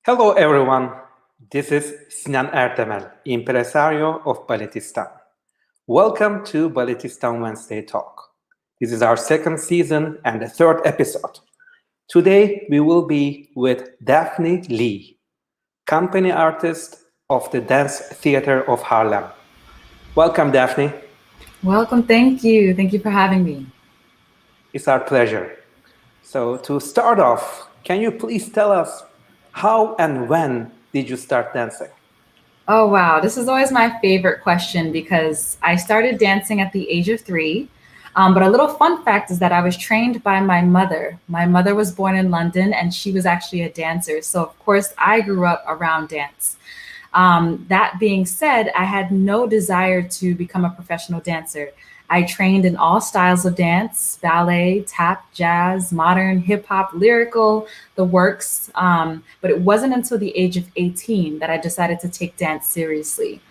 Hello everyone, this is Sinan Ertemel, impresario of Balletistan. Welcome to Balletistan Wednesday Talk. This is our second season and the third episode. Today we will be with Daphne Lee, company artist of the Dance Theatre of Harlem. Welcome, Daphne. Welcome, thank you. Thank you for having me. It's our pleasure. So to start off, can you please tell us how and when did you start dancing? Oh, wow. This is always my favorite question because I started dancing at the age of 3. But a little fun fact is that I was trained by my mother. My mother was born in London and she was actually a dancer. So of course I grew up around dance. That being said, I had no desire to become a professional dancer. I trained in all styles of dance: ballet, tap, jazz, modern, hip hop, lyrical, the works. But it wasn't until the age of 18 that I decided to take dance seriously.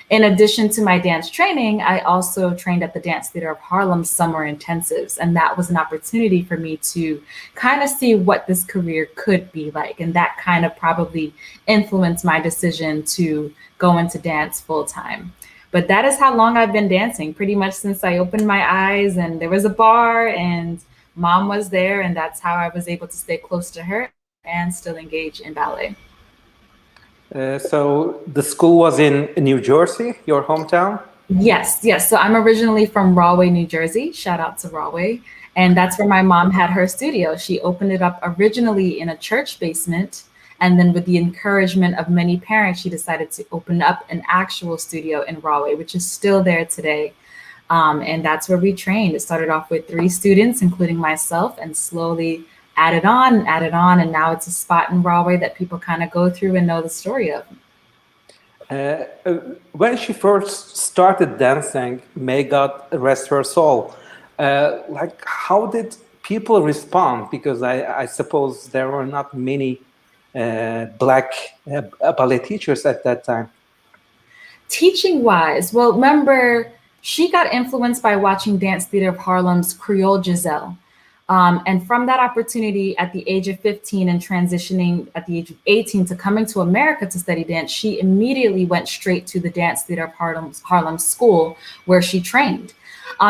In addition to my dance training, I also trained at the Dance Theatre of Harlem summer intensives. And that was an opportunity for me to kind of see what this career could be like. And that kind of probably influenced my decision to go into dance full time. But that is how long I've been dancing, pretty much since I opened my eyes and there was a bar and mom was there. And that's how I was able to stay close to her and still engage in ballet. So the school was in New Jersey, your hometown? Yes. So I'm originally from Rahway, New Jersey. Shout out to Rahway. And that's where my mom had her studio. She opened it up originally in a church basement. And then with the encouragement of many parents, she decided to open up an actual studio in Rahway, which is still there today. And that's where we trained. It started off with 3 students, including myself, and slowly added on. And now it's a spot in Rahway that people kind of go through and know the story of. When she first started dancing, may God rest her soul, how did people respond? Because I suppose there were not many Black ballet teachers at that time. Teaching wise, well, remember, she got influenced by watching Dance Theatre of Harlem's Creole Giselle. And from that opportunity at the age of 15 and transitioning at the age of 18 to coming to America to study dance, she immediately went straight to the Dance Theatre of Harlem school where she trained.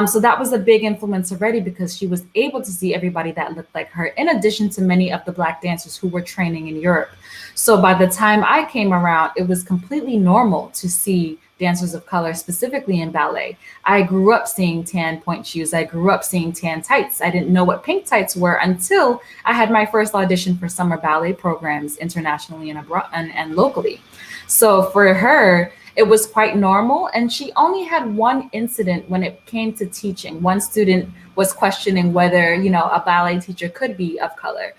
So that was a big influence already because she was able to see everybody that looked like her, in addition to many of the Black dancers who were training in Europe. So by the time I came around, it was completely normal to see dancers of color, specifically in ballet. I grew up seeing tan point shoes. I grew up seeing tan tights. I didn't know what pink tights were until I had my first audition for summer ballet programs internationally and abroad and locally. So for her, it was quite normal. And she only had one incident when it came to teaching. One student was questioning whether, a ballet teacher could be of color.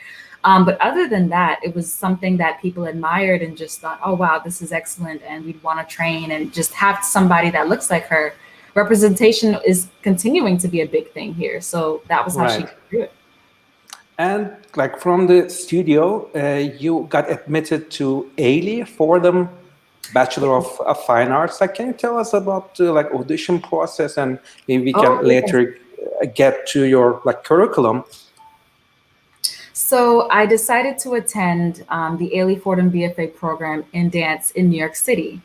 But other than that, it was something that people admired and just thought, oh, wow, this is excellent. And we'd want to train and just have somebody that looks like her. Representation is continuing to be a big thing here. So that was how she could do it. And from the studio, you got admitted to Ailey, Fordham Bachelor of Fine Arts. Can you tell us about the audition process, and maybe we can later get to your curriculum? So I decided to attend the Ailey Fordham BFA program in dance in New York City.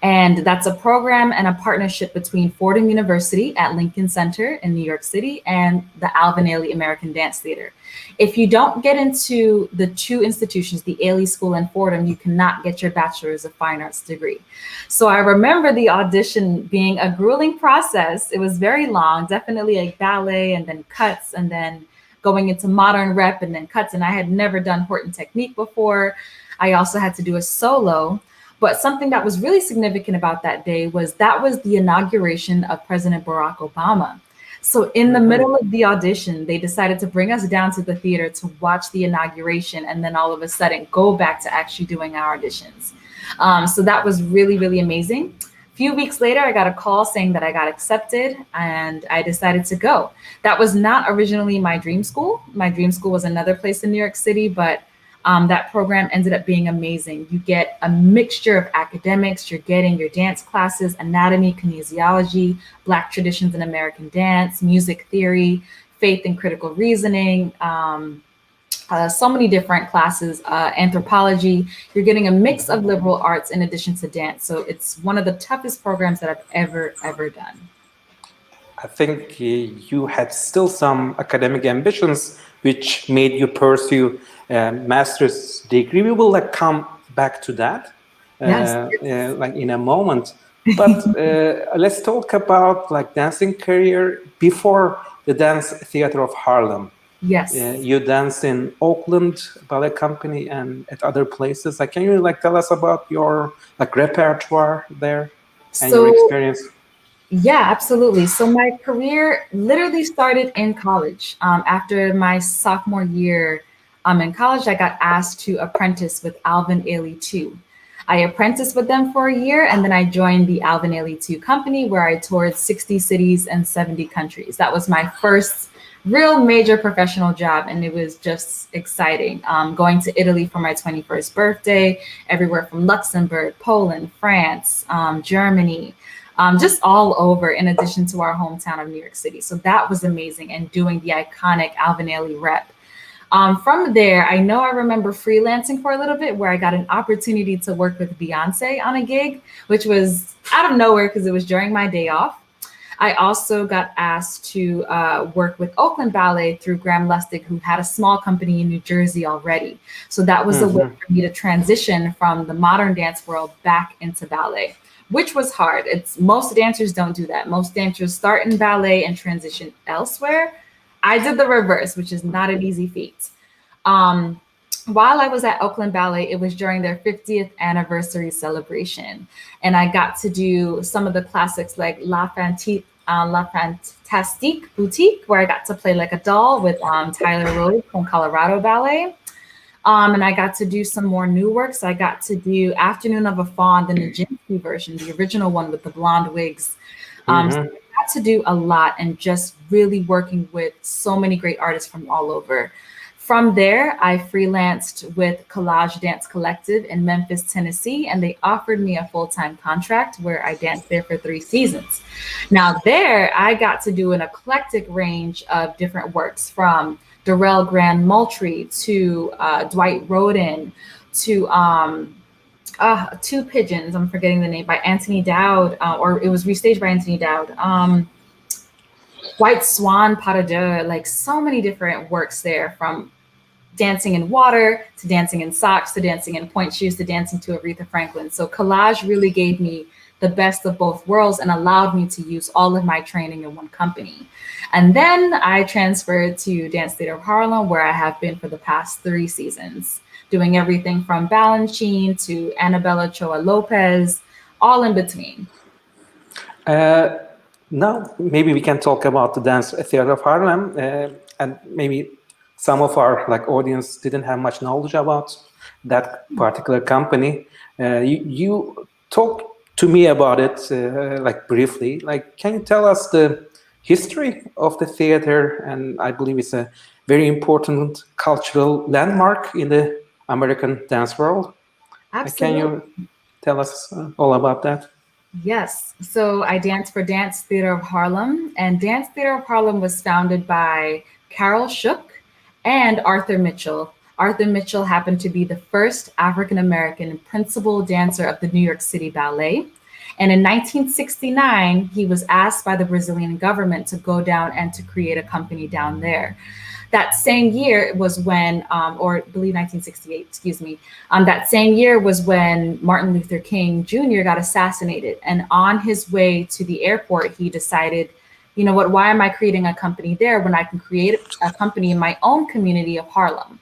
And that's a program and a partnership between Fordham University at Lincoln Center in New York City and the Alvin Ailey American Dance Theatre. If you don't get into the 2 institutions, the Ailey School and Fordham, you cannot get your Bachelor's of Fine Arts degree. So I remember the audition being a grueling process. It was very long, definitely like ballet and then cuts and then going into modern rep and then cuts. And I had never done Horton technique before. I also had to do a solo. But something that was really significant about that day was the inauguration of President Barack Obama. So in the middle of the audition, they decided to bring us down to the theater to watch the inauguration and then all of a sudden go back to actually doing our auditions. So that was really, really amazing. A few weeks later, I got a call saying that I got accepted and I decided to go. That was not originally my dream school. My dream school was another place in New York City, but that program ended up being amazing. You get a mixture of academics. You're getting your dance classes, anatomy, kinesiology, Black traditions in American dance, music theory, faith and critical reasoning, so many different classes, anthropology. You're getting a mix of liberal arts in addition to dance. So it's one of the toughest programs that I've ever done. I think you had still some academic ambitions which made you pursue a master's degree. We will come back to that Yes. in a moment. But let's talk about dancing career before the Dance Theatre of Harlem. Yes. You danced in Oakland Ballet Company and at other places. Can you tell us about your repertoire there and your experience? Yeah, absolutely. So my career literally started in college. After my sophomore year in college, I got asked to apprentice with Alvin Ailey II. I apprenticed with them for a year, and then I joined the Alvin Ailey II company, where I toured 60 cities and 70 countries. That was my first real major professional job, and it was just exciting. Going to Italy for my 21st birthday, everywhere from Luxembourg, Poland, France, Germany, just all over, in addition to our hometown of New York City. So that was amazing, and doing the iconic Alvin Ailey rep. From there, I remember freelancing for a little bit, where I got an opportunity to work with Beyonce on a gig, which was out of nowhere because it was during my day off. I also got asked to work with Oakland Ballet through Graham Lustig, who had a small company in New Jersey already. So that was a way for me to transition from the modern dance world back into ballet, which was hard. Most dancers don't do that. Most dancers start in ballet and transition elsewhere. I did the reverse, which is not an easy feat. While I was at Oakland Ballet, it was during their 50th anniversary celebration. And I got to do some of the classics like La Fantastique Boutique, where I got to play like a doll with Tyler Rhodes from Colorado Ballet. And I got to do some more new work. So I got to do Afternoon of a Faun, the Nijinsky version, the original one with the blonde wigs. So I got to do a lot, and just really working with so many great artists from all over. From there, I freelanced with Collage Dance Collective in Memphis, Tennessee, and they offered me a full-time contract where I danced there for 3 seasons. Now there, I got to do an eclectic range of different works, from Darrell Grand Moultrie to Dwight Rhoden to Two Pigeons, I'm forgetting the name, by Anthony Dowd, or it was restaged by Anthony Dowd. White Swan, Pas de Deux, like so many different works there, from dancing in water to dancing in socks to dancing in point shoes to dancing to Aretha Franklin. So Collage really gave me the best of both worlds and allowed me to use all of my training in one company. And then I transferred to Dance Theatre of Harlem, where I have been for the past 3 seasons, doing everything from Balanchine to Annabella Choa Lopez, all in between. Now, maybe we can talk about the Dance Theatre of Harlem, and maybe some of our audience didn't have much knowledge about that particular company. You talk to me about it briefly. Can you tell us the history of the theater? And I believe it's a very important cultural landmark in the American dance world. Absolutely. Can you tell us all about that? Yes. So I danced for Dance Theatre of Harlem, and Dance Theatre of Harlem was founded by Carol Shook and Arthur Mitchell. Arthur Mitchell happened to be the first African-American principal dancer of the New York City Ballet. And in 1969, he was asked by the Brazilian government to go down and to create a company down there. That same year was when, or I believe 1968, excuse me, that same year was when Martin Luther King Jr. got assassinated. And on his way to the airport, he decided, you know what, why am I creating a company there when I can create a company in my own community of Harlem?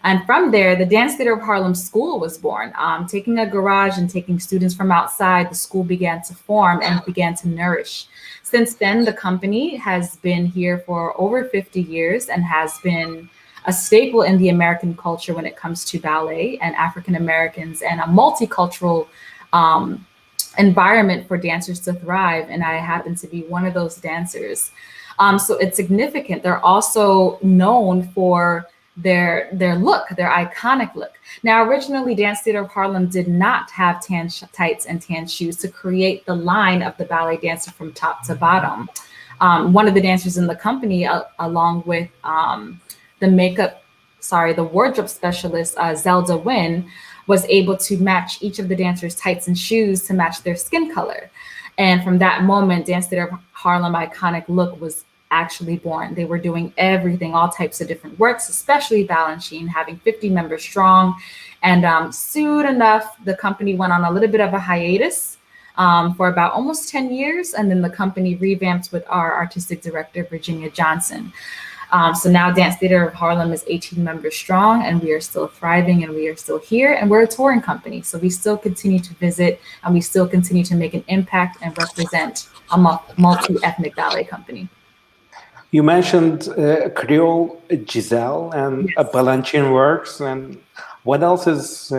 And from there, the Dance Theatre of Harlem School was born. Taking a garage and taking students from outside, the school began to form and began to nourish. Since then, the company has been here for over 50 years and has been a staple in the American culture when it comes to ballet and African Americans, and a multicultural environment for dancers to thrive. And I happen to be one of those dancers. So it's significant. They're also known for their look, their iconic look. Now, originally, Dance Theatre of Harlem did not have tan tights and tan shoes to create the line of the ballet dancer from top to bottom. One of the dancers in the company, along with the makeup the wardrobe specialist, Zelda Wynn, was able to match each of the dancers' tights and shoes to match their skin color. And from that moment, Dance Theatre of Harlem iconic look was actually born. They were doing everything, all types of different works, especially Balanchine, having 50 members strong. And soon enough, the company went on a little bit of a hiatus for about almost 10 years. And then the company revamped with our artistic director, Virginia Johnson. So now Dance Theatre of Harlem is 18 members strong, and we are still thriving, and we are still here, and we're a touring company. So we still continue to visit, and we still continue to make an impact and represent a multi-ethnic ballet company. You mentioned Creole Giselle and Yes. Balanchine works, and what else is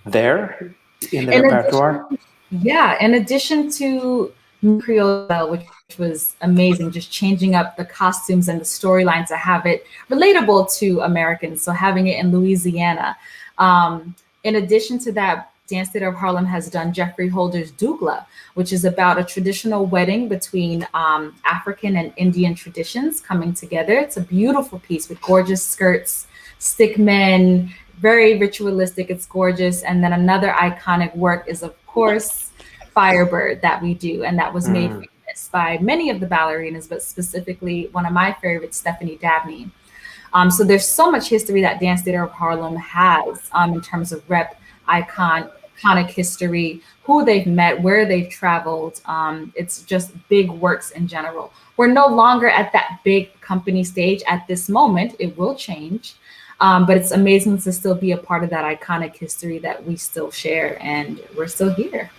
there in the repertoire? In addition to Creole, which was amazing, just changing up the costumes and the storyline to have it relatable to Americans, so having it in Louisiana. In addition to that, Dance Theatre of Harlem has done Jeffrey Holder's Dougla, which is about a traditional wedding between African and Indian traditions coming together. It's a beautiful piece with gorgeous skirts, stick men, very ritualistic, it's gorgeous. And then another iconic work is, of course, Firebird that we do, and that was made famous by many of the ballerinas, but specifically one of my favorites, Stephanie Dabney. So there's so much history that Dance Theatre of Harlem has in terms of iconic history, who they've met, where they've traveled. It's just big works in general. We're no longer at that big company stage at this moment. It will change, but it's amazing to still be a part of that iconic history that we still share, and we're still here.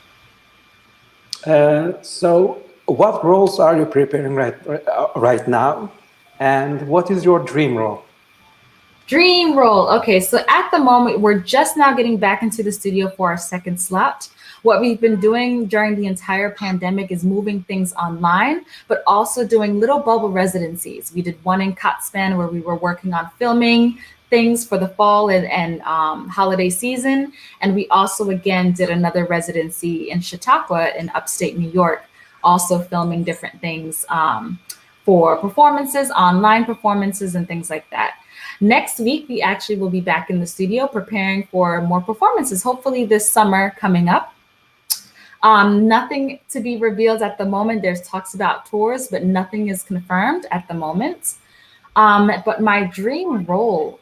So what roles are you preparing right now, and what is your dream role? Dream role. Okay, so at the moment, we're just now getting back into the studio for our second slot. What we've been doing during the entire pandemic is moving things online, but also doing little bubble residencies. We did one in Cotspan where we were working on filming things for the fall and holiday season. And we also, again, did another residency in Chautauqua in upstate New York, also filming different things for performances, online performances, and things like that. Next week, we actually will be back in the studio preparing for more performances, hopefully this summer coming up. Nothing to be revealed at the moment. There's talks about tours, but nothing is confirmed at the moment. But my dream role,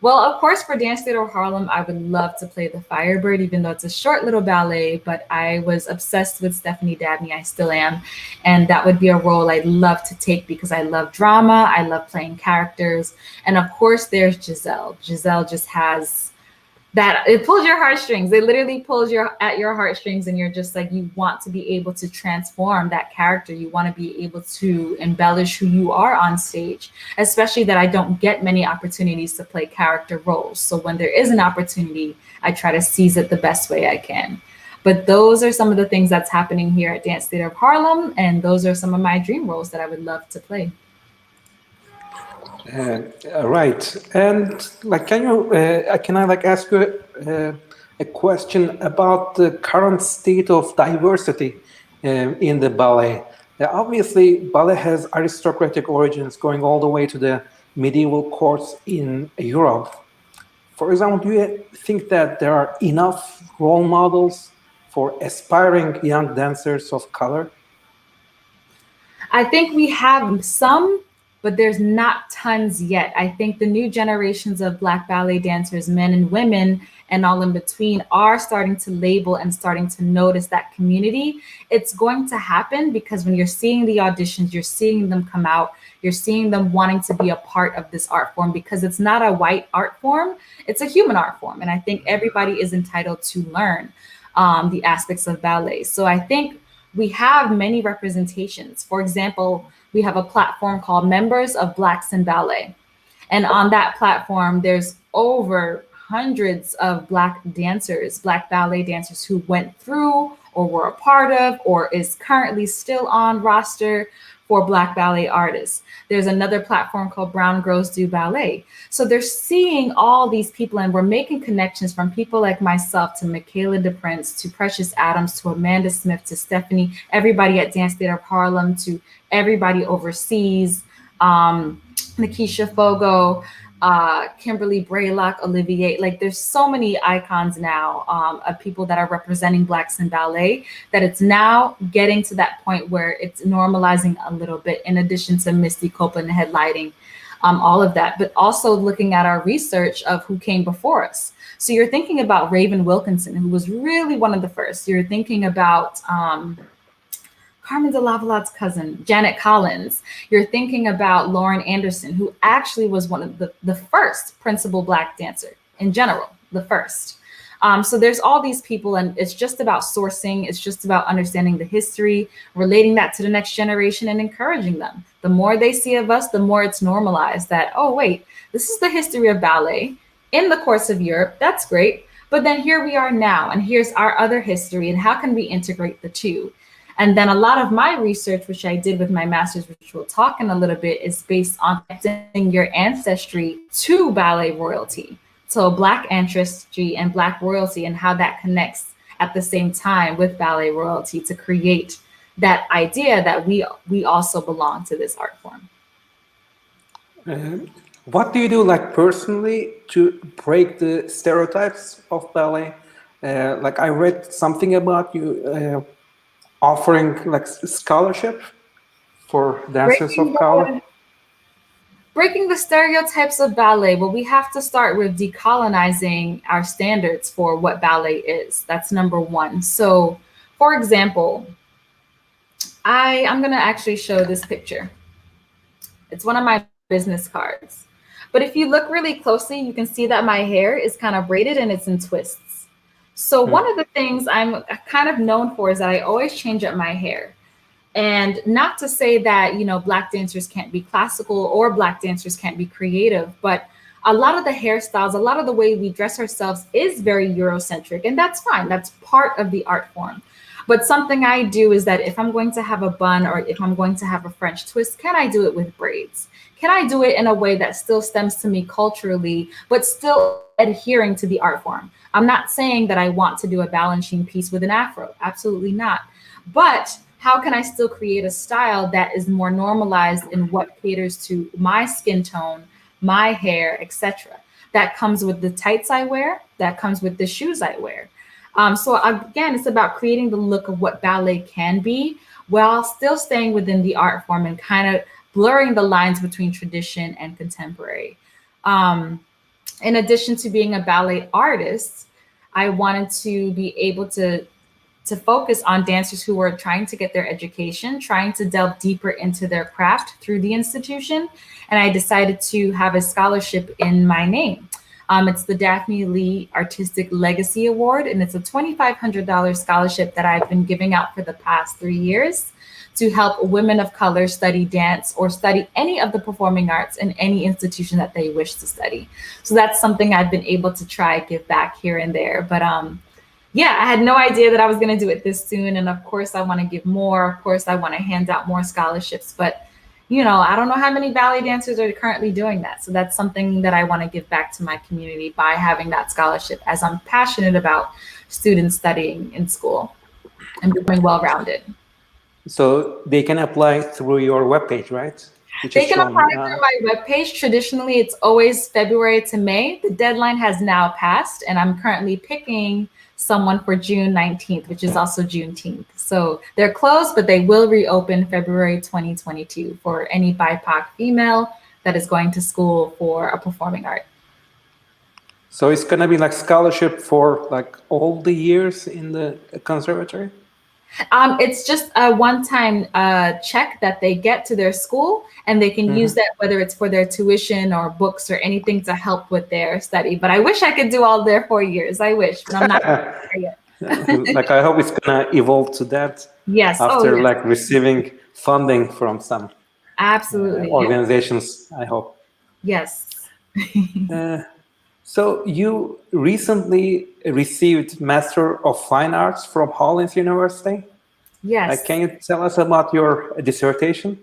well, of course, for Dance Theatre of Harlem, I would love to play the Firebird, even though it's a short little ballet, but I was obsessed with Stephanie Dabney, I still am. And that would be a role I'd love to take because I love drama, I love playing characters. And of course, there's Giselle. Giselle just has that, it pulls your heartstrings. It literally pulls at your heartstrings, and you're just like, you want to be able to transform that character. You want to be able to embellish who you are on stage, especially that I don't get many opportunities to play character roles. So when there is an opportunity, I try to seize it the best way I can. But those are some of the things that's happening here at Dance Theatre of Harlem, and those are some of my dream roles that I would love to play. Right, and can I ask you a question about the current state of diversity in the ballet? Obviously, ballet has aristocratic origins going all the way to the medieval courts in Europe. For example, do you think that there are enough role models for aspiring young dancers of color? I think we have some, but there's not tons yet. I think the new generations of Black ballet dancers, men and women, and all in between, are starting to label and starting to notice that community. It's going to happen because when you're seeing the auditions, you're seeing them come out, you're seeing them wanting to be a part of this art form, because it's not a white art form, it's a human art form. And I think everybody is entitled to learn the aspects of ballet. So I think we have many representations. For example, we have a platform called Members of Blacks in Ballet. And on that platform, there's over hundreds of Black dancers, Black ballet dancers who went through or were a part of or is currently still on roster for Black ballet artists. There's another platform called Brown Girls Do Ballet. So they're seeing all these people, and we're making connections from people like myself to Michaela DePrince, to Precious Adams, to Amanda Smith, to Stephanie, everybody at Dance Theatre of Harlem, to everybody overseas, Nikisha Fogo, Kimberly Braylock, Olivier, like there's so many icons now of people that are representing Blacks in ballet that it's now getting to that point where it's normalizing a little bit, in addition to Misty Copeland headlighting all of that, but also looking at our research of who came before us. So you're thinking about Raven Wilkinson, who was really one of the first. You're thinking about Carmen de Lavalotte's cousin, Janet Collins. You're thinking about Lauren Anderson, who actually was one of the first principal Black dancer in general, the first. So there's all these people, and it's just about sourcing. It's just about understanding the history, relating that to the next generation, and encouraging them. The more they see of us, the more it's normalized that, oh, wait, this is the history of ballet in the course of Europe. That's great. But then here we are now, and here's our other history, and how can we integrate the two? And then a lot of my research, which I did with my master's, which we'll talk in a little bit, is based on connecting your ancestry to ballet royalty. So Black ancestry and Black royalty, and how that connects at the same time with ballet royalty to create that idea that we also belong to this art form. What do you do, like personally, to break the stereotypes of ballet? Like I read something about you offering like scholarship for dancers of color. Breaking the stereotypes of ballet. Well, we have to start with decolonizing our standards for what ballet is. That's number one. So, for example, I'm going to actually show this picture. It's one of my business cards. But if you look really closely, you can see that my hair is kind of braided and it's in twists. So one of the things I'm kind of known for is that I always change up my hair. And not to say that, you know, Black dancers can't be classical or Black dancers can't be creative, but a lot of the hairstyles, a lot of the way we dress ourselves is very Eurocentric, and that's fine. That's part of the art form. But something I do is that if I'm going to have a bun or if I'm going to have a French twist, can I do it with braids? Can I do it in a way that still stems to me culturally, but still adhering to the art form? I'm not saying that I want to do a balancing piece with an afro. Absolutely not. But how can I still create a style that is more normalized in what caters to my skin tone, my hair, etc.? That comes with the tights I wear, that comes with the shoes I wear. So again, it's about creating the look of what ballet can be while still staying within the art form and kind of blurring the lines between tradition and contemporary. In addition to being a ballet artist, I wanted to be able to focus on dancers who were trying to get their education, trying to delve deeper into their craft through the institution. And I decided to have a scholarship in my name. It's the Daphne Lee Artistic Legacy Award, and it's a $2,500 scholarship that I've been giving out for the past 3 years to help women of color study dance or study any of the performing arts in any institution that they wish to study. So that's something I've been able to try give back here and there. But yeah, I had no idea that I was going to do it this soon. And of course, I want to give more. Of course, I want to hand out more scholarships. But, you know, I don't know how many ballet dancers are currently doing that. So that's something that I want to give back to my community by having that scholarship, as I'm passionate about students studying in school and becoming well-rounded. So they can apply through your webpage, right? They can apply through my webpage. Traditionally, it's always February to May. The deadline has now passed, and I'm currently picking someone for June 19th, which is also Juneteenth. So they're closed, but they will reopen February 2022 for any BIPOC female that is going to school for a performing art. So it's going to be like scholarship for like all the years in the conservatory? It's just a one-time check that they get to their school, and they can use that whether it's for their tuition or books or anything to help with their study. But I wish I could do all their 4 years. I wish, but I'm not there yet. Like I hope it's gonna evolve to that. Yes. After like receiving funding from some absolutely organizations, I hope. Yes. So you recently received Master of Fine Arts from Hollins University. Yes. Can you tell us about your dissertation?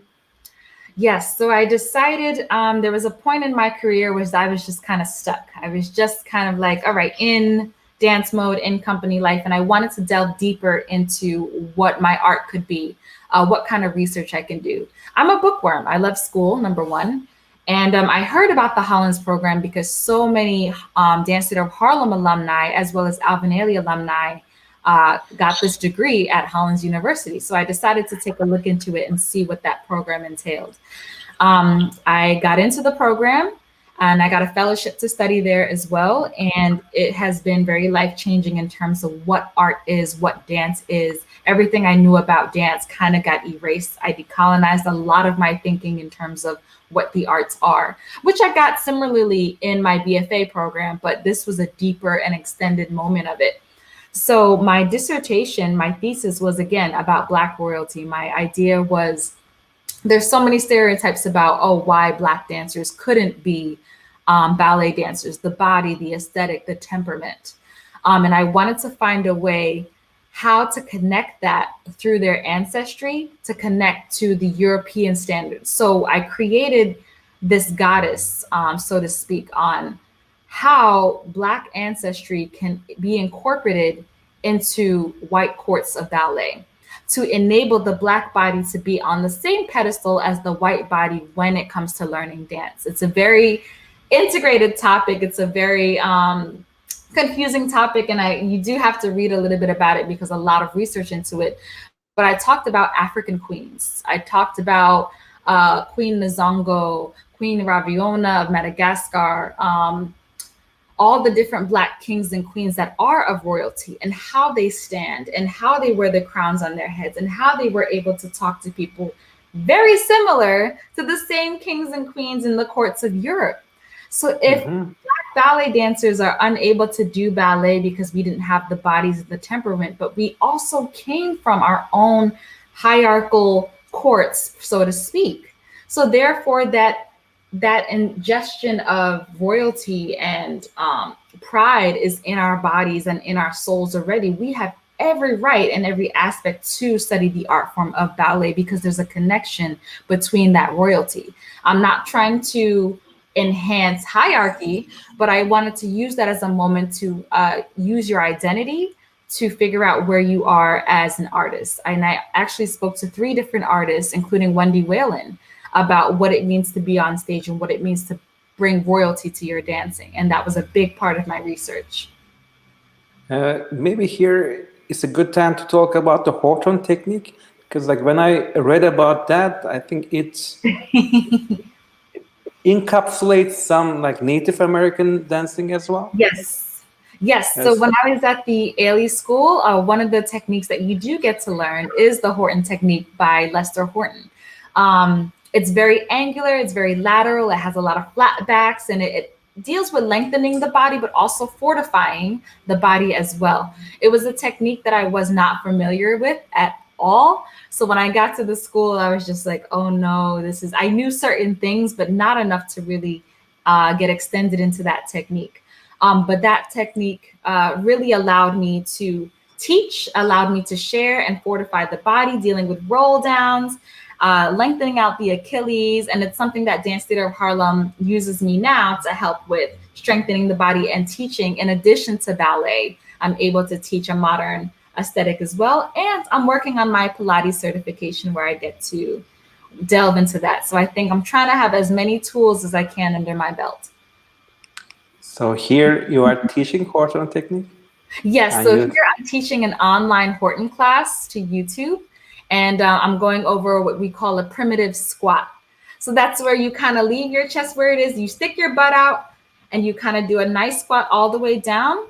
Yes. So I decided there was a point in my career where I was just kind of stuck. I was just kind of like, all right, in dance mode, in company life. And I wanted to delve deeper into what my art could be, what kind of research I can do. I'm a bookworm. I love school, number one. And I heard about the Hollins program because so many Dance Theatre of Harlem alumni, as well as Alvin Ailey alumni, got this degree at Hollins University. So I decided to take a look into it and see what that program entailed. I got into the program and I got a fellowship to study there as well. And it has been very life-changing in terms of what art is, what dance is. Everything I knew about dance kind of got erased. I decolonized a lot of my thinking in terms of what the arts are, which I got similarly in my BFA program, but this was a deeper and extended moment of it. So my dissertation, my thesis was again about Black royalty. My idea was there's so many stereotypes about, why Black dancers couldn't be ballet dancers, the body, the aesthetic, the temperament. And I wanted to find a way how to connect that through their ancestry to connect to the European standards. So I created this goddess, so to speak, on how Black ancestry can be incorporated into white courts of ballet to enable the Black body to be on the same pedestal as the white body when it comes to learning dance. It's a very integrated topic. It's a very confusing topic, and you do have to read a little bit about it because a lot of research into it. But I talked about African queens. I talked about Queen Nzongo, Queen Raviona of Madagascar, all the different Black kings and queens that are of royalty and how they stand and how they wear the crowns on their heads and how they were able to talk to people very similar to the same kings and queens in the courts of Europe. So if Black ballet dancers are unable to do ballet because we didn't have the bodies and the temperament, but we also came from our own hierarchical courts, so to speak. So therefore that ingestion of royalty and pride is in our bodies and in our souls already. We have every right and every aspect to study the art form of ballet because there's a connection between that royalty. I'm not trying to enhance hierarchy, but I wanted to use that as a moment to use your identity to figure out where you are as an artist. And I actually spoke to 3 different artists, including Wendy Whalen, about what it means to be on stage and what it means to bring royalty to your dancing. And that was a big part of my research. Maybe here is a good time to talk about the Horton technique, because like when I read about that, I think it's encapsulates some like Native American dancing as well. Yes. So when I was at the Ailey School, one of the techniques that you do get to learn is the Horton technique by Lester Horton. It's very angular, it's very lateral, it has a lot of flat backs, and it deals with lengthening the body, but also fortifying the body as well. It was a technique that I was not familiar with at all. So when I got to the school, I was just like, oh no, I knew certain things, but not enough to really get extended into that technique. But that technique really allowed me to teach, allowed me to share and fortify the body, dealing with roll downs, lengthening out the Achilles. And it's something that Dance Theatre of Harlem uses me now to help with strengthening the body and teaching. In addition to ballet, I'm able to teach a modern aesthetic as well. And I'm working on my Pilates certification where I get to delve into that. So I think I'm trying to have as many tools as I can under my belt. So here you are teaching Horton technique? Yes, so here I'm teaching an online Horton class to YouTube, and I'm going over what we call a primitive squat. So that's where you kind of leave your chest where it is, you stick your butt out, and you kind of do a nice squat all the way down,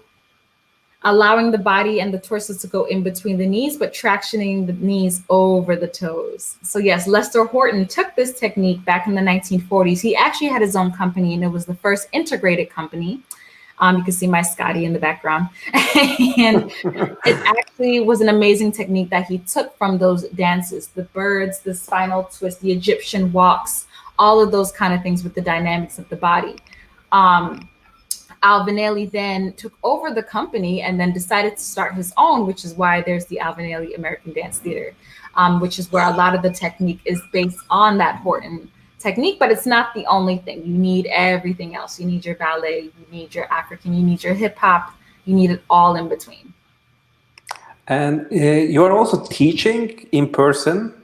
allowing the body and the torso to go in between the knees, but tractioning the knees over the toes. So yes, Lester Horton took this technique back in the 1940s. He actually had his own company, and it was the first integrated company. You can see my Scotty in the background. And it actually was an amazing technique that he took from those dances, the birds, the spinal twist, the Egyptian walks, all of those kind of things with the dynamics of the body. Alvin Ailey then took over the company and then decided to start his own, which is why there's the Alvin Ailey American Dance Theatre, which is where a lot of the technique is based on that Horton technique, but it's not the only thing. You need everything else. You need your ballet, you need your African, you need your hip hop, you need it all in between. And you're also teaching in person.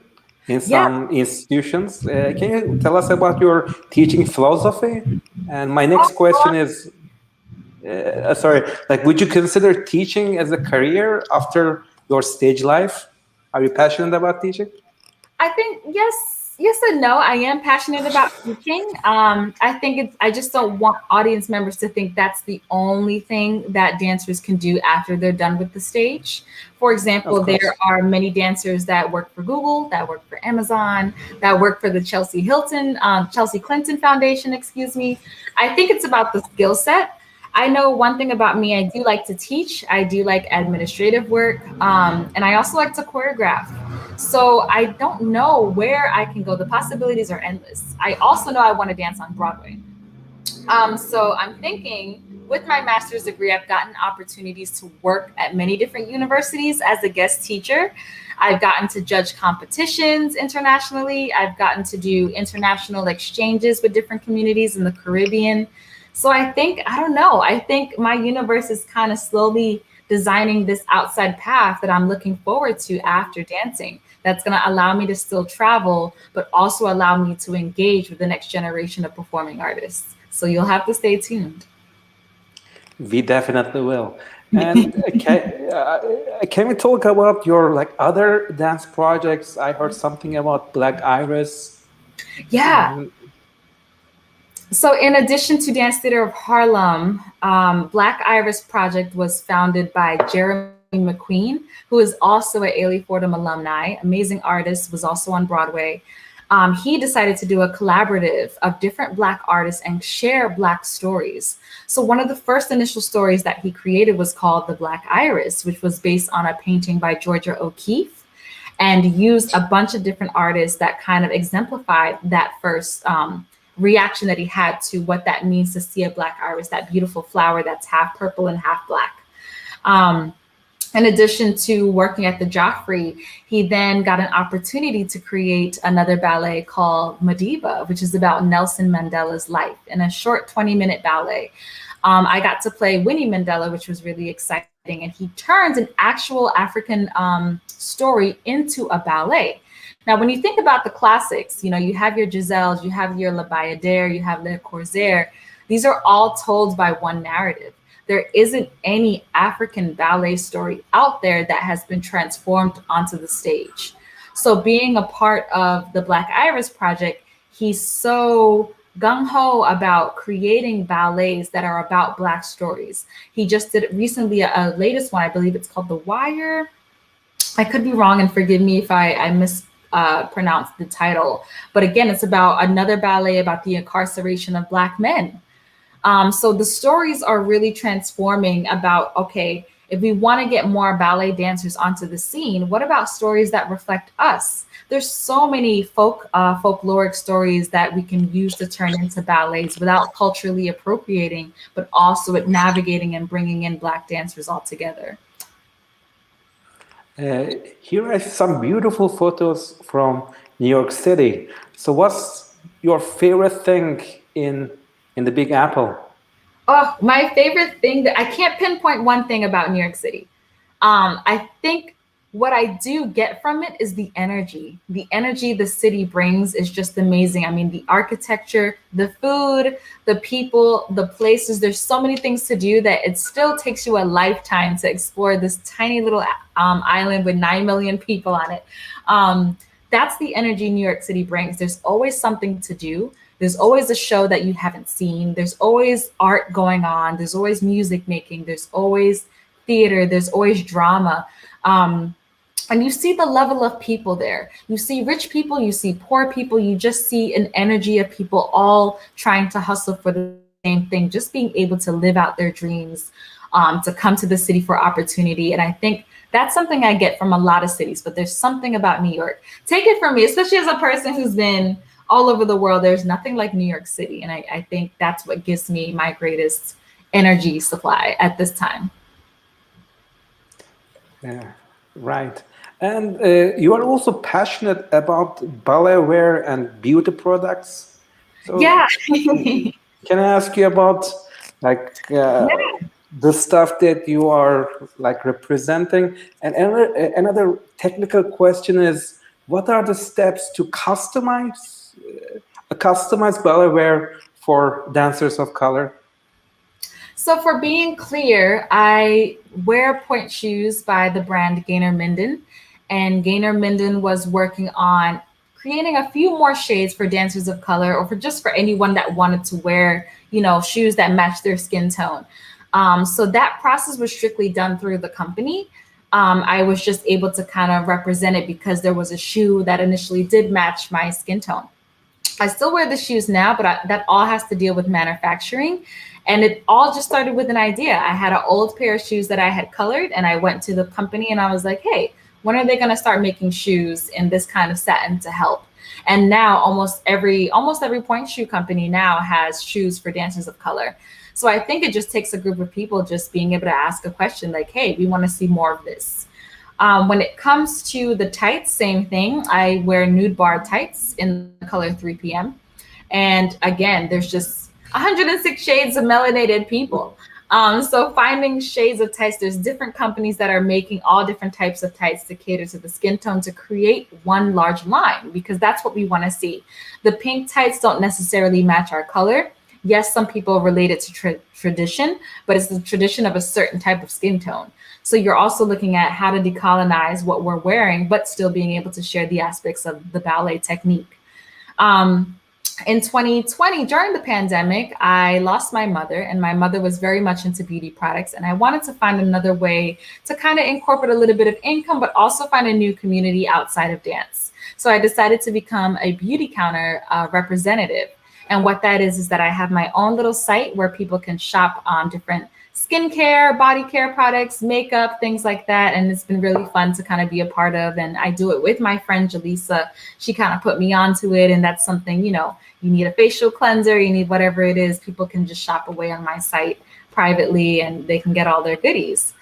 in some institutions. Can you tell us about your teaching philosophy? And my next question is, sorry, like, would you consider teaching as a career after your stage life? Are you passionate about teaching? I think yes and no. I am passionate about teaching. I think I just don't want audience members to think that's the only thing that dancers can do after they're done with the stage. For example, there are many dancers that work for Google, that work for Amazon, that work for the Chelsea Clinton Foundation, excuse me. I think it's about the skill set. I know one thing about me, I do like to teach, I do like administrative work, and I also like to choreograph. So I don't know where I can go. The possibilities are endless. I also know I want to dance on Broadway. So I'm thinking with my master's degree, I've gotten opportunities to work at many different universities as a guest teacher. I've gotten to judge competitions internationally. I've gotten to do international exchanges with different communities in the Caribbean. So I think my universe is kind of slowly designing this outside path that I'm looking forward to after dancing. That's going to allow me to still travel, but also allow me to engage with the next generation of performing artists. So you'll have to stay tuned. We definitely will. And can we talk about your other dance projects? I heard something about Black Iris. Yeah. So in addition to Dance Theatre of Harlem, Black Iris Project was founded by Jeremy McQueen, who is also an Ailey Fordham alumni, amazing artist, was also on Broadway. He decided to do a collaborative of different Black artists and share Black stories. So one of the first initial stories that he created was called The Black Iris, which was based on a painting by Georgia O'Keeffe, and used a bunch of different artists that kind of exemplified that first reaction that he had to what that means to see a Black iris, that beautiful flower that's half purple and half Black. In addition to working at the Joffrey, he then got an opportunity to create another ballet called Medivha, which is about Nelson Mandela's life in a short 20-minute ballet. I got to play Winnie Mandela, which was really exciting. And he turns an actual African story into a ballet. Now, when you think about the classics, you have your Giselles, you have your La Bayadère, you have Le Corsaire. These are all told by one narrative. There isn't any African ballet story out there that has been transformed onto the stage. So being a part of the Black Iris Project, he's so gung-ho about creating ballets that are about Black stories. He just did recently a latest one, I believe it's called The Wire. I could be wrong, and forgive me if I mispronounce the title. But again, it's about another ballet about the incarceration of Black men. So the stories are really transforming about, okay, if we want to get more ballet dancers onto the scene, what about stories that reflect us? There's so many folkloric stories that we can use to turn into ballets without culturally appropriating, but also at navigating and bringing in Black dancers all together. Here are some beautiful photos from New York City. So what's your favorite thing in the Big Apple? Oh, my favorite thing that I can't pinpoint one thing about New York City. I think what I do get from it is the energy. The energy the city brings is just amazing. I mean, the architecture, the food, the people, the places, there's so many things to do that it still takes you a lifetime to explore this tiny little island with 9 million people on it. That's the energy New York City brings. There's always something to do. There's always a show that you haven't seen. There's always art going on. There's always music making. There's always theater. There's always drama. And you see the level of people there. You see rich people, you see poor people. You just see an energy of people all trying to hustle for the same thing, just being able to live out their dreams, to come to the city for opportunity. And I think that's something I get from a lot of cities, but there's something about New York. Take it from me, especially as a person who's been all over the world, there's nothing like New York City. And I think that's what gives me my greatest energy supply at this time. Yeah, right. And you are also passionate about ballet wear and beauty products. So yeah. Can I ask you about the stuff that you are representing? And another technical question is, what are the steps to customize a customized ballet wear for dancers of color? So for being clear, I wear point shoes by the brand Gaynor Minden, and Gaynor Minden was working on creating a few more shades for dancers of color, or for anyone that wanted to wear, shoes that match their skin tone. So that process was strictly done through the company. I was just able to kind of represent it because there was a shoe that initially did match my skin tone. I still wear the shoes now, but that all has to deal with manufacturing. And it all just started with an idea. I had an old pair of shoes that I had colored, and I went to the company and I was like, hey, when are they going to start making shoes in this kind of satin to help? And now almost every point shoe company now has shoes for dancers of color. So I think it just takes a group of people just being able to ask a question like, hey, we want to see more of this. When it comes to the tights, same thing. I wear Nudebarre tights in the color 3 p.m. And again, there's just 106 shades of melanated people. So finding shades of tights, there's different companies that are making all different types of tights to cater to the skin tone to create one large line, because that's what we want to see. The pink tights don't necessarily match our color. Yes, some people relate it to tradition, but it's the tradition of a certain type of skin tone. So you're also looking at how to decolonize what we're wearing, but still being able to share the aspects of the ballet technique. In 2020, during the pandemic, I lost my mother, and my mother was very much into beauty products. And I wanted to find another way to kind of incorporate a little bit of income, but also find a new community outside of dance. So I decided to become a Beautycounter representative. And what that is that I have my own little site where people can shop different skincare, body care products, makeup, things like that. And it's been really fun to kind of be a part of. And I do it with my friend, Jaleesa. She kind of put me onto it. And that's something, you need a facial cleanser, you need whatever it is, people can just shop away on my site privately and they can get all their goodies.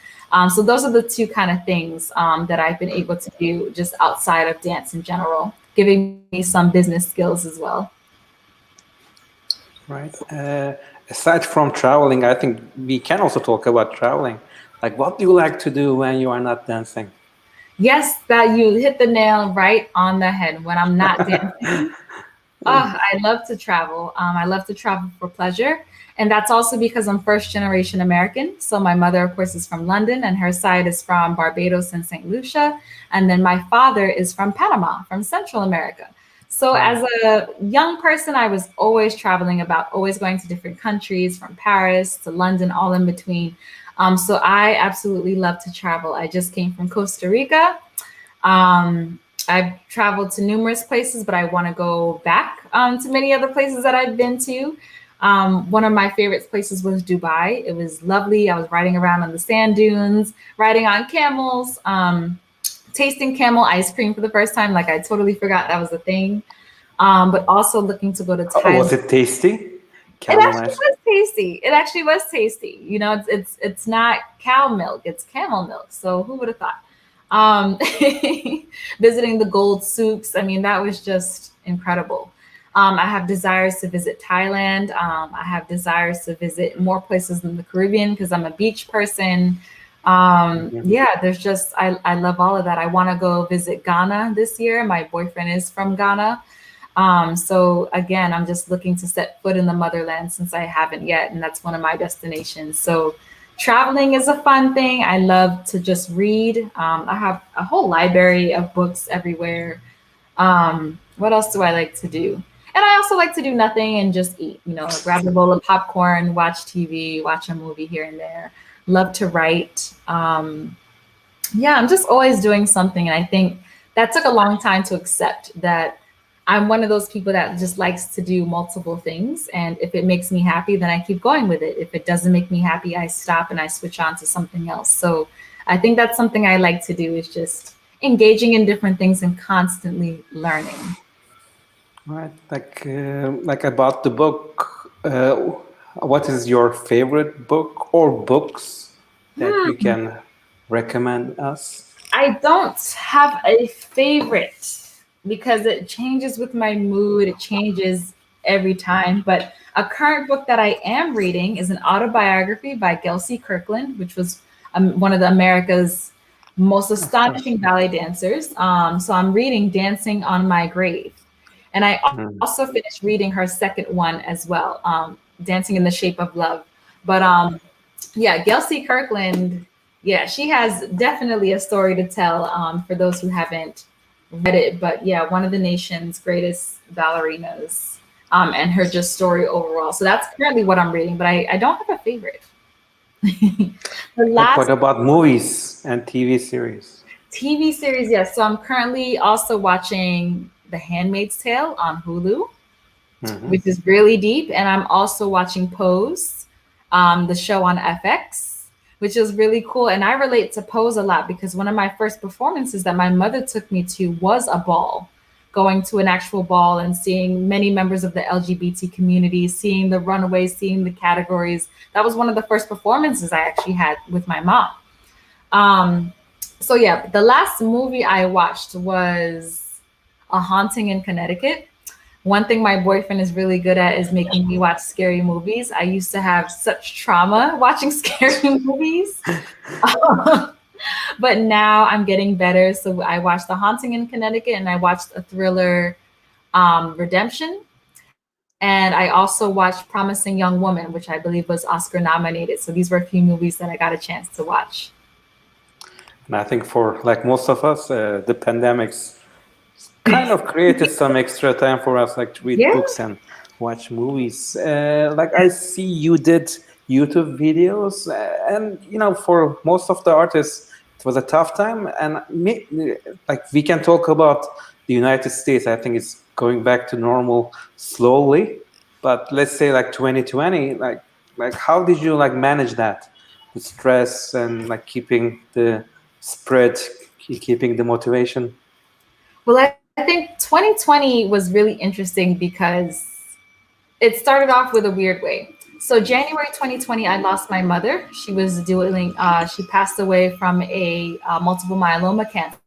So those are the two kind of things that I've been able to do just outside of dance in general, giving me some business skills as well. Right. Aside from traveling, I think we can also talk about traveling. Like, what do you like to do when you are not dancing? Yes, that you hit the nail right on the head. When I'm not dancing, I love to travel. I love to travel for pleasure. And that's also because I'm first generation American. So my mother, of course, is from London, and her side is from Barbados and St. Lucia. And then my father is from Panama, from Central America. So as a young person, I was always traveling about, always going to different countries, from Paris to London, all in between. So I absolutely love to travel. I just came from Costa Rica. I've traveled to numerous places, but I want to go back to many other places that I've been to. One of my favorite places was Dubai. It was lovely. I was riding around on the sand dunes, riding on camels, tasting camel ice cream for the first time. Like, I totally forgot that was a thing. But also looking to go to Thailand. Was it tasty? It actually was tasty. It's not cow milk, it's camel milk. So who would have thought? Visiting the gold souks. I mean, that was just incredible. I have desires to visit Thailand. I have desires to visit more places in the Caribbean because I'm a beach person. There's just, I love all of that. I want to go visit Ghana this year. My boyfriend is from Ghana. So again, I'm just looking to set foot in the motherland since I haven't yet. And that's one of my destinations. So traveling is a fun thing. I love to just read. I have a whole library of books everywhere. What else do I like to do? And I also like to do nothing and just eat, grab a bowl of popcorn, watch TV, watch a movie here and there. Love to write. I'm just always doing something. And I think that took a long time to accept that I'm one of those people that just likes to do multiple things. And if it makes me happy, then I keep going with it. If it doesn't make me happy, I stop and I switch on to something else. So I think that's something I like to do, is just engaging in different things and constantly learning. Right. Like about the book, what is your favorite book or books that you can recommend us? I don't have a favorite because it changes with my mood. It changes every time. But a current book that I am reading is an autobiography by Gelsey Kirkland, which was one of the America's most astonishing ballet dancers. So I'm reading Dancing on My Grave. And I also finished reading her second one as well, Dancing in the Shape of Love. But yeah, Gail C. Kirkland, yeah, she has definitely a story to tell for those who haven't read it. But yeah, one of the nation's greatest ballerinas, and her just story overall. So that's currently what I'm reading, but I don't have a favorite. What about movies and TV series? TV series, yes. So I'm currently also watching The Handmaid's Tale on Hulu, which is really deep. And I'm also watching Pose, the show on FX, which is really cool. And I relate to Pose a lot because one of my first performances that my mother took me to was a ball, going to an actual ball and seeing many members of the LGBT community, seeing the runaways, seeing the categories. That was one of the first performances I actually had with my mom. So yeah, the last movie I watched was A Haunting in Connecticut. One thing my boyfriend is really good at is making me watch scary movies. I used to have such trauma watching scary movies. But now I'm getting better. So I watched The Haunting in Connecticut and I watched a thriller, Redemption. And I also watched Promising Young Woman, which I believe was Oscar nominated. So these were a few movies that I got a chance to watch. And I think for like most of us, the pandemics kind of created some extra time for us, like to read books and watch movies. Like I see you did YouTube videos, and you know, for most of the artists, it was a tough time. And like we can talk about the United States. I think it's going back to normal slowly. But let's say like 2020, like how did you like manage that, the stress and like keeping the spread, keeping the motivation? Well, I think 2020 was really interesting because it started off with a weird way. So January 2020, I lost my mother. She was she passed away from a multiple myeloma cancer.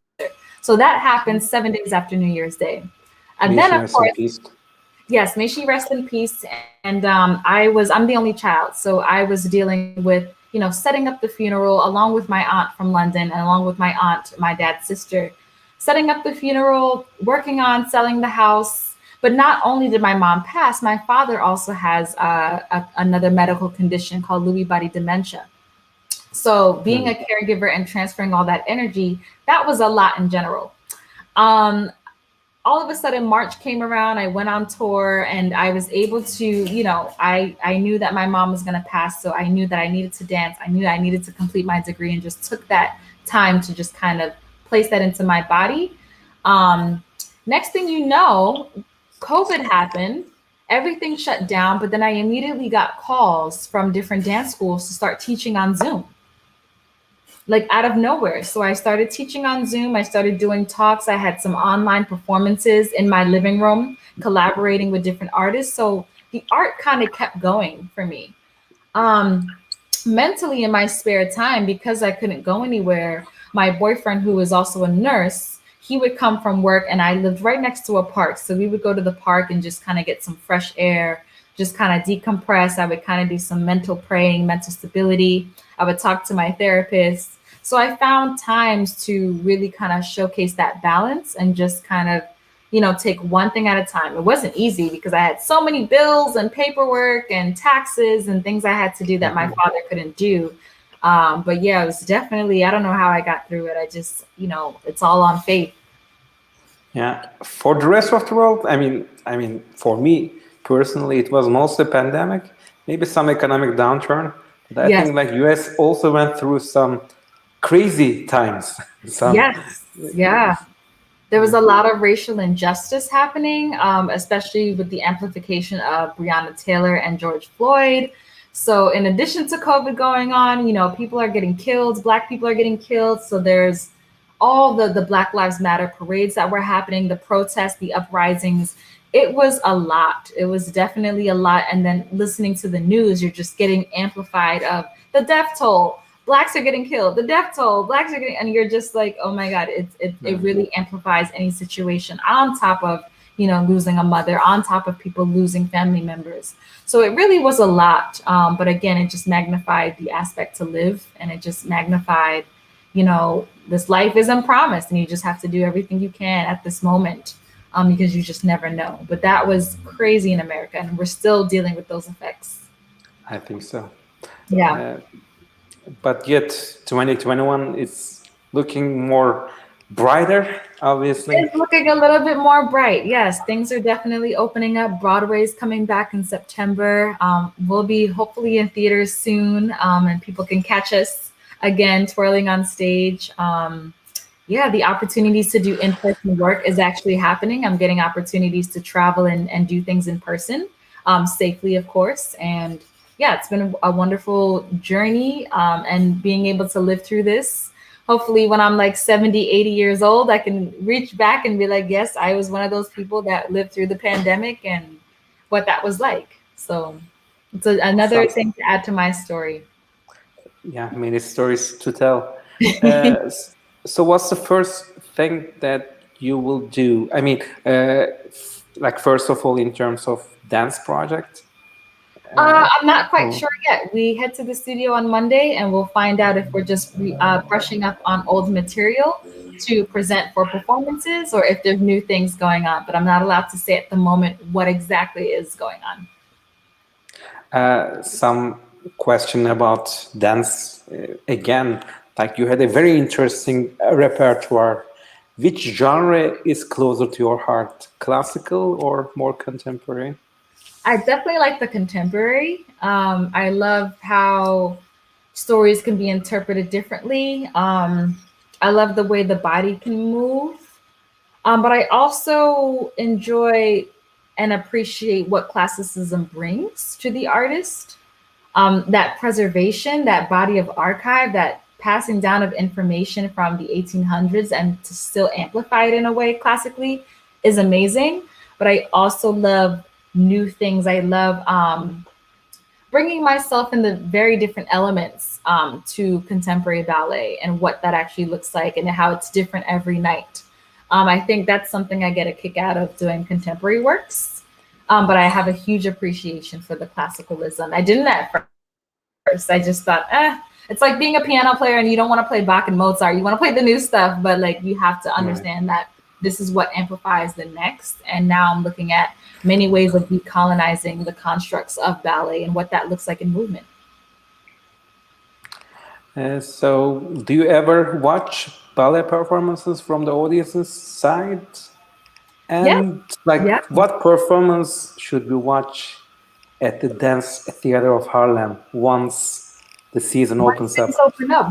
So that happened 7 days after New Year's Day. And then of course, yes, may she rest in peace. And I'm the only child. So I was dealing with, you know, setting up the funeral along with my aunt from London and along with my aunt, my dad's sister, setting up the funeral, working on selling the house. But not only did my mom pass, my father also has another medical condition called Lewy body dementia. So being a caregiver and transferring all that energy, that was a lot in general. All of a sudden, March came around, I went on tour and I was able to, you know, I knew that my mom was going to pass. So I knew that I needed to dance. I knew I needed to complete my degree and just took that time to just kind of place that into my body. Next thing you know, COVID happened, everything shut down, but then I immediately got calls from different dance schools to start teaching on Zoom, like out of nowhere. So I started teaching on Zoom. I started doing talks. I had some online performances in my living room, collaborating with different artists. So the art kind of kept going for me. Mentally, in my spare time, because I couldn't go anywhere, my boyfriend, who was also a nurse, he would come from work and I lived right next to a park. So we would go to the park and just kind of get some fresh air, just kind of decompress. I would kind of do some mental praying, mental stability. I would talk to my therapist. So I found times to really kind of showcase that balance and just kind of, you know, take one thing at a time. It wasn't easy because I had so many bills and paperwork and taxes and things I had to do that my father couldn't do. But yeah, it was definitely, I don't know how I got through it. I just, you know, it's all on faith. Yeah. For the rest of the world, I mean, for me personally, it was mostly pandemic, maybe some economic downturn. But I think like US also went through some crazy times. Yeah. There was a lot of racial injustice happening, especially with the amplification of Breonna Taylor and George Floyd. So in addition to COVID going on, you know, people are getting killed, Black people are getting killed. So there's all the Black Lives Matter parades that were happening, the protests, the uprisings. It was a lot. It was definitely a lot. And then listening to the news, you're just getting amplified of the death toll. Blacks are getting killed, the death toll, Blacks are getting, and you're just like, oh my God, it really amplifies any situation on top of, you know, losing a mother, on top of people losing family members. So it really was a lot. But again, it just magnified the aspect to live, and it just magnified, this life isn't promised and you just have to do everything you can at this moment, because you just never know. But that was crazy in America, and we're still dealing with those effects. I think so. Yeah. But yet 2021 is looking more brighter, obviously. It's looking a little bit more bright. Yes, things are definitely opening up. Broadway's coming back in September. We'll be hopefully in theaters soon, and people can catch us again twirling on stage. The opportunities to do in-person work is actually happening. I'm getting opportunities to travel and do things in person, safely, of course. And yeah, it's been a wonderful journey, and being able to live through this. Hopefully when I'm like 70, 80 years old, I can reach back and be like, yes, I was one of those people that lived through the pandemic and what that was like. So it's another thing to add to my story. Yeah, many stories to tell. So what's the first thing that you will do? I mean, like first of all, in terms of dance project? I'm not quite sure yet. We head to the studio on Monday and we'll find out if we're just brushing up on old material to present for performances or if there's new things going on. But I'm not allowed to say at the moment what exactly is going on. Some question about dance again. Like you had a very interesting repertoire. Which genre is closer to your heart, classical or more contemporary? I definitely like the contemporary. I love how stories can be interpreted differently. I love the way the body can move. But I also enjoy and appreciate what classicism brings to the artist. That preservation, that body of archive, that passing down of information from the 1800s and to still amplify it in a way classically is amazing. But I also love new things. I love bringing myself in the very different elements to contemporary ballet and what that actually looks like and how it's different every night. I think that's something I get a kick out of doing contemporary works. But I have a huge appreciation for the classicalism. I didn't at first. I just thought, it's like being a piano player and you don't want to play Bach and Mozart. You want to play the new stuff, but like you have to understand that this is what amplifies the next. And now I'm looking at many ways of decolonizing the constructs of ballet and what that looks like in movement. So do you ever watch ballet performances from the audience's side? And what performance should we watch at the Dance Theatre of Harlem once the season opens up?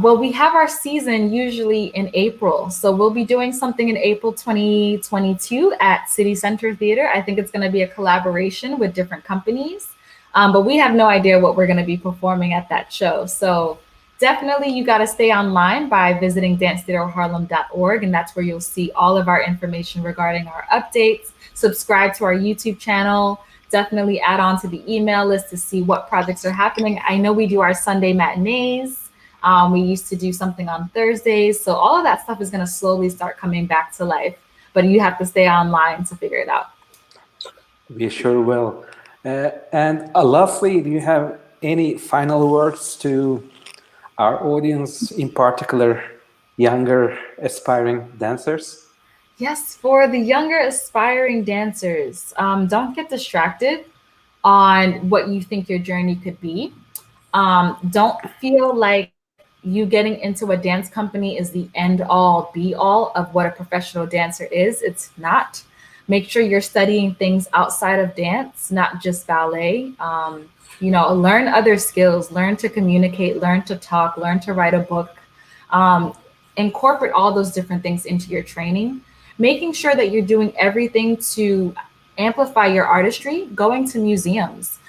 Well, we have our season usually in April. So we'll be doing something in April 2022 at City Center Theater. I think it's going to be a collaboration with different companies. But we have no idea what we're going to be performing at that show. So definitely you got to stay online by visiting dancetheatreofharlem.org. And that's where you'll see all of our information regarding our updates. Subscribe to our YouTube channel. Definitely add on to the email list to see what projects are happening. I know we do our Sunday matinees. We used to do something on Thursdays. So all of that stuff is going to slowly start coming back to life. But you have to stay online to figure it out. We sure will. And lastly, do you have any final words to our audience, in particular, younger aspiring dancers? Yes, for the younger aspiring dancers, don't get distracted on what you think your journey could be. Don't feel like you getting into a dance company is the end all be all of what a professional dancer is. It's not. Make sure you're studying things outside of dance, not just ballet. Learn other skills, learn to communicate, learn to talk, learn to write a book. Incorporate all those different things into your training. Making sure that you're doing everything to amplify your artistry, going to museums,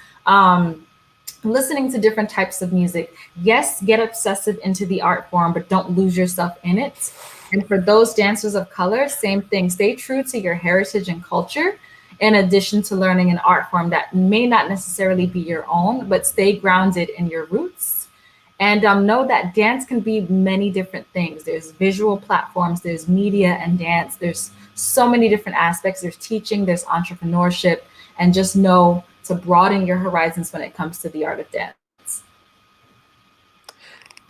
listening to different types of music. Yes, get obsessive into the art form, but don't lose yourself in it. And for those dancers of color, same thing. Stay true to your heritage and culture, in addition to learning an art form that may not necessarily be your own, but stay grounded in your roots. And know that dance can be many different things. There's visual platforms, there's media and dance. There's so many different aspects. There's teaching, there's entrepreneurship, and just know to broaden your horizons when it comes to the art of dance.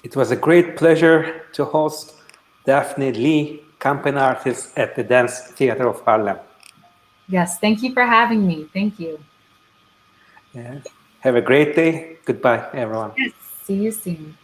It was a great pleasure to host Daphne Lee, company artist at the Dance Theatre of Harlem. Yes, thank you for having me. Thank you. Yeah. Have a great day. Goodbye, everyone. Yes, see you soon.